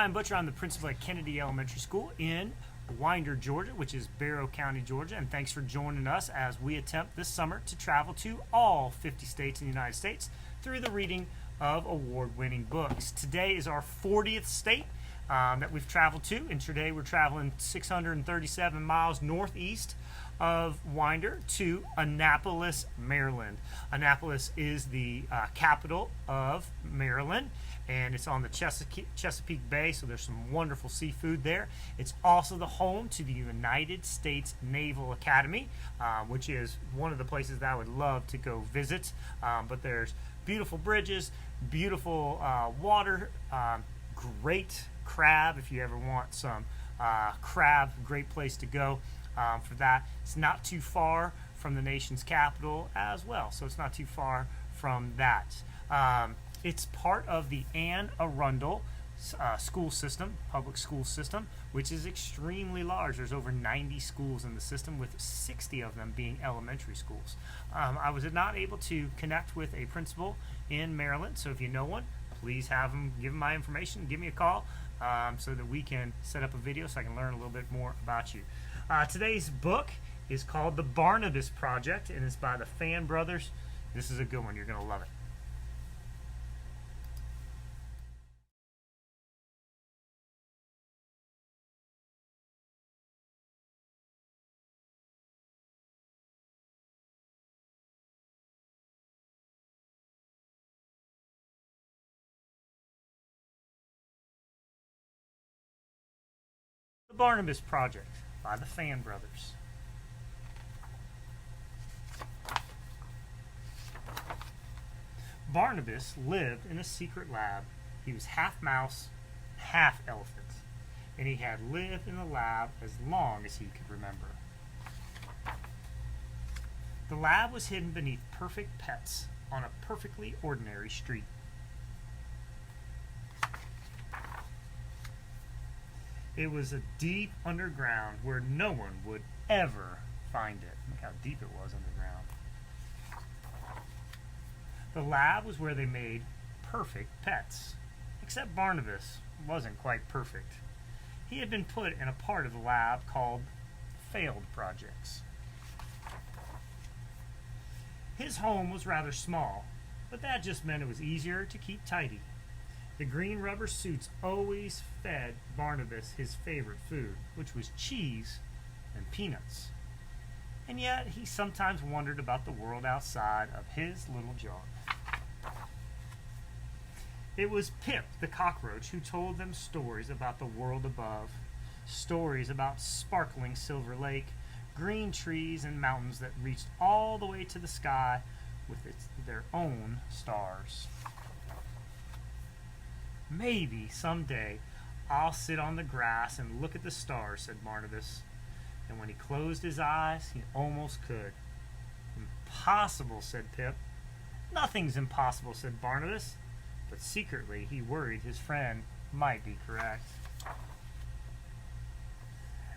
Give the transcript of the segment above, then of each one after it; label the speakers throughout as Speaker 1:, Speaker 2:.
Speaker 1: Brian Butcher. I'm the principal at Kennedy Elementary School in Winder, Georgia, which is Barrow County, Georgia, and thanks for joining us as we attempt this summer to travel to all 50 states in the United States through the reading of award-winning books. Today is our 40th state that we've traveled to, and today we're traveling 637 miles northeast of Winder to Annapolis, Maryland. Annapolis is the capital of Maryland, and it's on the Chesapeake Bay, so there's some wonderful seafood there. It's also the home to the United States Naval Academy, which is one of the places that I would love to go visit. But there's beautiful bridges, beautiful water, great crab if you ever want some crab, great place to go for that. It's not too far from the nation's capital as well, so it's not too far from that. It's part of the Anne Arundel school system, public school system, which is extremely large. There's over 90 schools in the system, with 60 of them being elementary schools. I was not able to connect with a principal in Maryland, so if you know one, please have them, give them my information, give me a call so that we can set up a video so I can learn a little bit more about you. Today's book is called The Barnabas Project, and it's by the Fan Brothers. This is a good one. You're going to love it. The Barnabas Project by the Fan Brothers. Barnabas lived in a secret lab. He was half mouse, half elephant, and he had lived in the lab as long as he could remember. The lab was hidden beneath perfect pets on a perfectly ordinary street. It was a deep underground where no one would ever find it. Look how deep it was underground. The lab was where they made perfect pets. Except Barnabas wasn't quite perfect. He had been put in a part of the lab called failed projects. His home was rather small, but that just meant it was easier to keep tidy. The green rubber suits always fed Barnabas his favorite food, which was cheese and peanuts. And yet he sometimes wondered about the world outside of his little jar. It was Pip the cockroach who told them stories about the world above, stories about sparkling Silver Lake, green trees and mountains that reached all the way to the sky with their own stars. Maybe someday I'll sit on the grass and look at the stars, said Barnabas. And when he closed his eyes, he almost could. Impossible, said Pip. Nothing's impossible, said Barnabas. But secretly he worried his friend might be correct.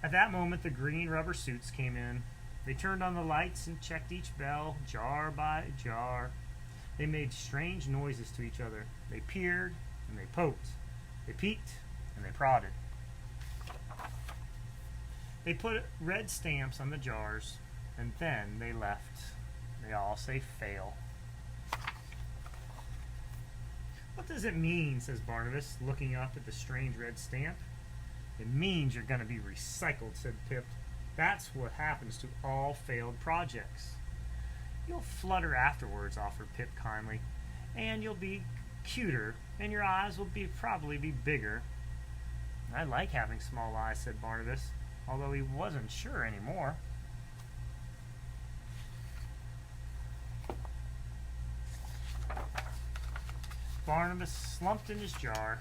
Speaker 1: At that moment, the green rubber suits came in. They turned on the lights and checked each bell, jar by jar. They made strange noises to each other. They peered and they poked. They peeked and they prodded. They put red stamps on the jars, and then they left. They all say fail. What does it mean, says Barnabas, looking up at the strange red stamp. It means you're going to be recycled, said Pip. That's what happens to all failed projects. You'll flutter afterwards, offered Pip kindly, and you'll be cuter, and your eyes will probably be bigger. I like having small eyes, said Barnabas, although he wasn't sure anymore. Barnabas slumped in his jar.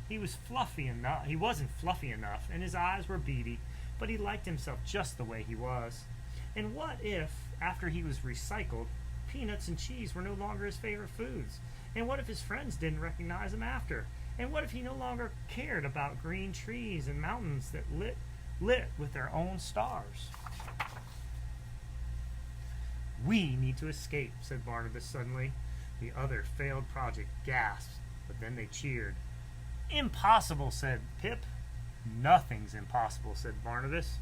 Speaker 1: He wasn't fluffy enough, and his eyes were beady, but he liked himself just the way he was. And what if, after he was recycled, peanuts and cheese were no longer his favorite foods? And what if his friends didn't recognize him after? And what if he no longer cared about green trees and mountains that lit with their own stars? We need to escape, said Barnabas suddenly. The other failed project gasped, but then they cheered. Impossible, said Pip. Nothing's impossible, said Barnabas,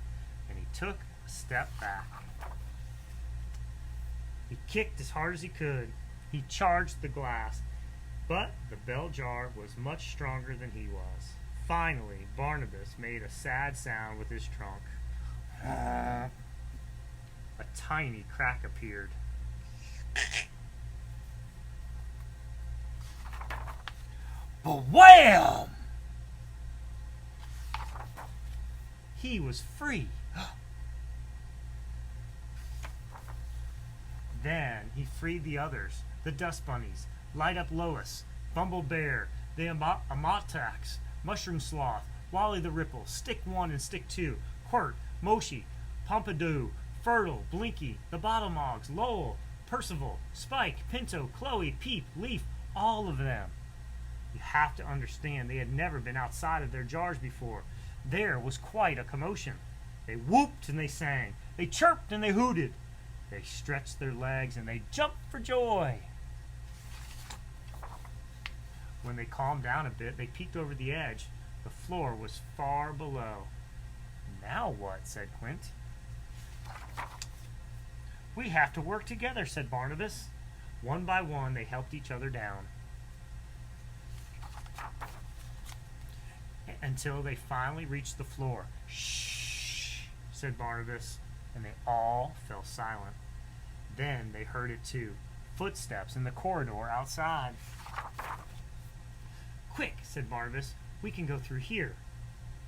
Speaker 1: and he took a step back. He kicked as hard as he could. He charged the glass, but the bell jar was much stronger than he was. Finally, Barnabas made a sad sound with his trunk. A tiny crack appeared. Wham! He was free. Then he freed the others, the Dust Bunnies, Light Up Lois, Bumble Bear, the Amatax, Mushroom Sloth, Wally the Ripple, Stick 1 and Stick 2, Quirt, Moshi, Pompidou, Fertile, Blinky, the Bottlemogs, Lowell, Percival, Spike, Pinto, Chloe, Peep, Leaf, all of them. You have to understand they had never been outside of their jars before. There was quite a commotion. They whooped and they sang. They chirped and they hooted. They stretched their legs and they jumped for joy. When they calmed down a bit, they peeked over the edge. The floor was far below. Now what? Said Quint. We have to work together, said Barnabas. One by one, they helped each other down, until they finally reached the floor. Shh, said Barnabas, and they all fell silent. Then they heard it too. Footsteps in the corridor outside. Quick, said Barnabas, we can go through here.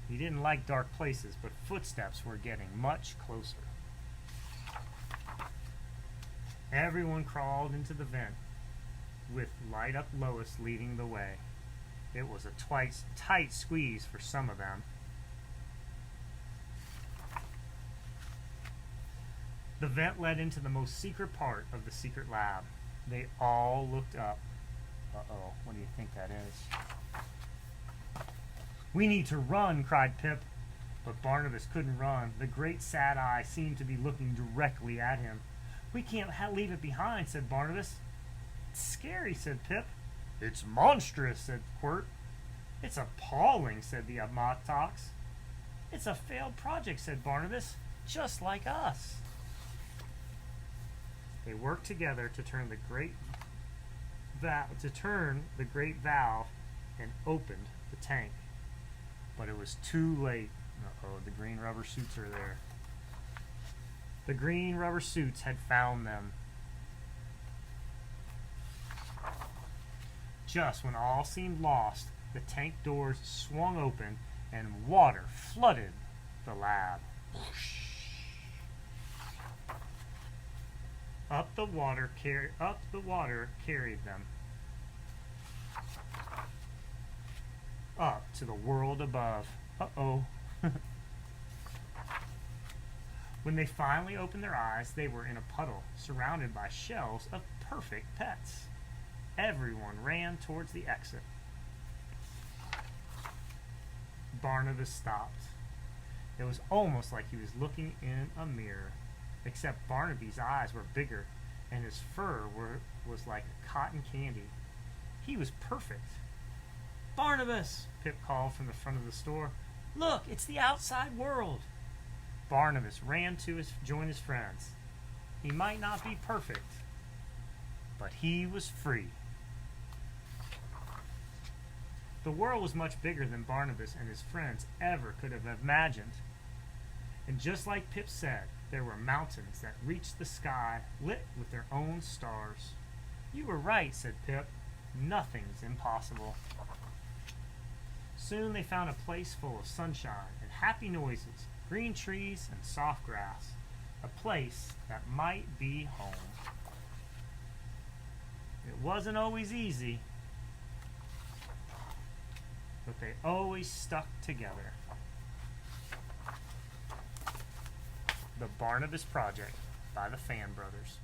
Speaker 1: He didn't like dark places, but footsteps were getting much closer. Everyone crawled into the vent, with Light Up Lois leading the way. It was a tight squeeze for some of them. The vent led into the most secret part of the secret lab. They all looked up. Uh-oh, what do you think that is? We need to run, cried Pip. But Barnabas couldn't run. The great sad eye seemed to be looking directly at him. We can't leave it behind, said Barnabas. It's scary, said Pip. It's monstrous, said Quirt. It's appalling, said the Amatox. It's a failed project, said Barnabas, just like us. They worked together to turn the great valve and opened the tank. But it was too late. Uh-oh, the green rubber suits are there. The green rubber suits had found them. Just when all seemed lost, the tank doors swung open and water flooded the lab. Up the water carried them. Up to the world above. Uh-oh. When they finally opened their eyes, they were in a puddle, surrounded by shells of perfect pets. Everyone ran towards the exit. Barnabas stopped. It was almost like he was looking in a mirror, except Barnaby's eyes were bigger, and his fur was like cotton candy. He was perfect. Barnabas, Pip called from the front of the store. Look, it's the outside world. Barnabas ran to join his friends. He might not be perfect, but he was free. The world was much bigger than Barnabas and his friends ever could have imagined. And just like Pip said, there were mountains that reached the sky, lit with their own stars. You were right, said Pip. Nothing's impossible. Soon they found a place full of sunshine and happy noises, green trees and soft grass. A place that might be home. It wasn't always easy, but they always stuck together. The Barnabas Project by the Fan Brothers.